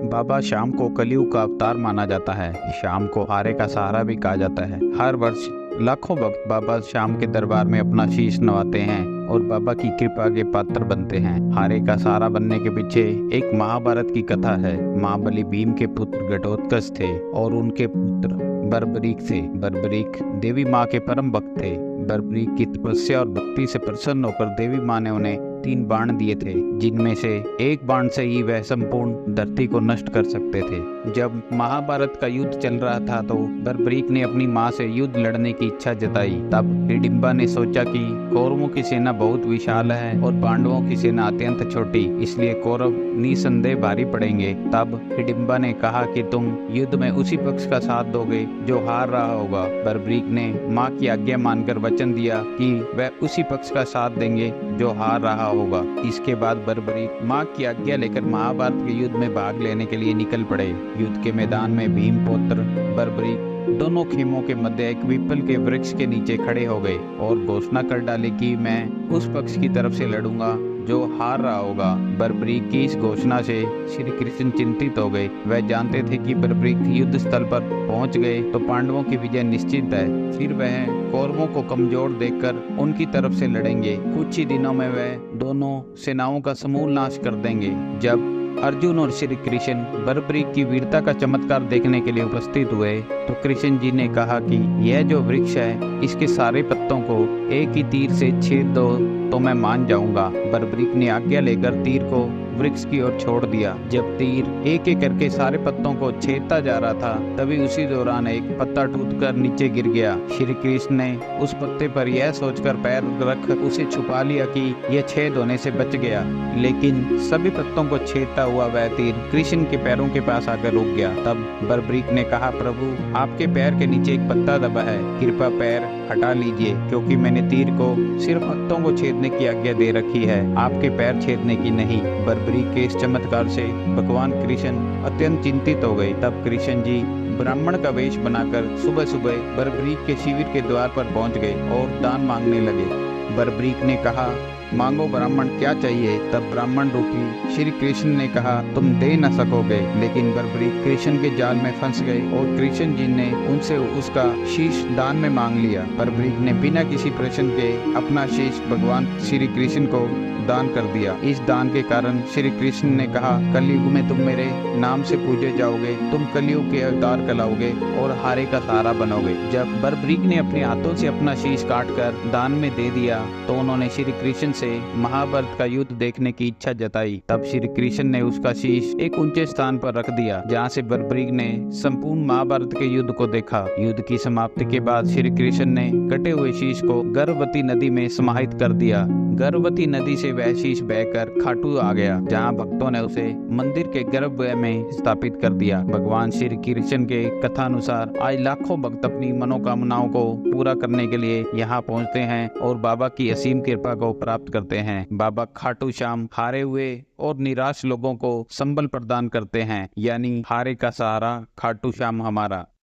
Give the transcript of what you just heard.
बाबा श्याम को कलयुग का अवतार माना जाता है। श्याम को हारे का सहारा भी कहा जाता है। हर वर्ष लाखों भक्त बाबा श्याम के दरबार में अपना शीश नवाते हैं और बाबा की कृपा के पात्र बनते हैं। हारे का सहारा बनने के पीछे एक महाभारत की कथा है। महाबली भीम के पुत्र घटोत्कच थे और उनके पुत्र बर्बरीक थे। बर्बरीक देवी माँ के परम भक्त थे। बर्बरीक की तपस्या और भक्ति से प्रसन्न होकर देवी माँ ने उन्हें 3 बाण दिए थे, जिनमें से एक बाण से ही वह संपूर्ण धरती को नष्ट कर सकते थे। जब महाभारत का युद्ध चल रहा था तो बर्बरीक ने अपनी माँ से युद्ध लड़ने की इच्छा जताई। तब हिडिंबा ने सोचा कि कौरवों की सेना बहुत विशाल है और पांडवों की सेना अत्यंत छोटी, इसलिए कौरव निसंदेह भारी पड़ेंगे। तब हिडिंबा ने कहा कि तुम युद्ध में उसी पक्ष का साथ दोगे जो हार रहा होगा। बर्बरीक ने माँ की आज्ञा मानकर वचन दिया कि वह उसी पक्ष का साथ देंगे जो हार रहा होगा। इसके बाद बर्बरीक माँ की आज्ञा लेकर महाभारत के युद्ध में भाग लेने के लिए निकल पड़े। युद्ध के मैदान में भीम पुत्र बर्बरीक दोनों खेमों के मध्य एक पीपल के वृक्ष के नीचे खड़े हो गए और घोषणा कर डाली कि मैं उस पक्ष की तरफ से लड़ूंगा जो हार रहा होगा। बर्बरीक की इस घोषणा से श्री कृष्ण चिंतित हो गए। वह जानते थे कि बर्बरीक युद्ध स्थल पर पहुंच गए तो पांडवों की विजय निश्चित है। फिर वह कौरवों को कमजोर देखकर उनकी तरफ से लड़ेंगे। कुछ ही दिनों में वह दोनों सेनाओं का समूल नाश कर देंगे। जब अर्जुन और श्री कृष्ण बर्बरीक की वीरता का चमत्कार देखने के लिए उपस्थित हुए तो कृष्ण जी ने कहा कि यह जो वृक्ष है इसके सारे पत्तों को एक ही तीर से छेद दो तो मैं मान जाऊंगा। बर्बरीक ने आज्ञा लेकर तीर को वृक्ष की ओर छोड़ दिया। जब तीर एक एक करके सारे पत्तों को छेदता जा रहा था तभी उसी दौरान एक पत्ता टूटकर नीचे गिर गया। श्री कृष्ण ने उस पत्ते पर यह सोचकर पैर रख उसे छुपा लिया कि यह छेद होने से बच गया, लेकिन सभी पत्तों को छेदता हुआ वह तीर कृष्ण के पैरों के पास आकर रुक गया। तब बर्बरीक ने कहा, प्रभु आपके पैर के नीचे एक पत्ता दबा है, कृपया पैर हटा लीजिए, क्योंकि मैंने तीर को सिर्फ पत्तों को छेदने की आज्ञा दे रखी है, आपके पैर छेदने की नहीं। बर्बरीक के इस चमत्कार से भगवान कृष्ण अत्यंत चिंतित हो गए। तब कृष्ण जी ब्राह्मण का वेश बनाकर सुबह सुबह बर्बरीक के शिविर के द्वार पर पहुंच गए और दान मांगने लगे। बर्बरीक ने कहा, मांगो ब्राह्मण, क्या चाहिए? तब ब्राह्मण रूपी श्री कृष्ण ने कहा, तुम दे न सकोगे। लेकिन बर्बरीक कृष्ण के जाल में फंस गए और कृष्ण जी ने उनसे उसका शीश दान में मांग लिया। बर्बरीक ने बिना किसी प्रश्न के अपना शीश भगवान श्री कृष्ण को दान कर दिया। इस दान के कारण श्री कृष्ण ने कहा, कलयुग में तुम मेरे नाम से पूजे जाओगे, तुम कलयुग के अवतार कहलाओगे और हारे का सहारा बनोगे। जब बर्बरीक ने अपने हाथों से अपना शीश काटकर दान में दे दिया तो उन्होंने श्री कृष्ण से महाभारत का युद्ध देखने की इच्छा जताई। तब श्री कृष्ण ने उसका शीश एक ऊंचे स्थान पर रख दिया जहाँ से बर्बरीक ने संपूर्ण महाभारत के युद्ध को देखा। युद्ध की समाप्ति के बाद श्री कृष्ण ने कटे हुए शीश को गर्भवती नदी में समाहित कर दिया। गर्भवती नदी से वह शीश बहकर खाटू आ गया, जहाँ भक्तों ने उसे मंदिर के गर्भगृह में स्थापित कर दिया। भगवान श्री कृष्ण के कथानुसार आज लाखों भक्त अपनी मनोकामनाओं को पूरा करने के लिए यहाँ पहुँचते हैं और बाबा की असीम कृपा को प्राप्त करते हैं। बाबा खाटू श्याम हारे हुए और निराश लोगों को संबल प्रदान करते हैं, यानी हारे का सहारा खाटू श्याम हमारा।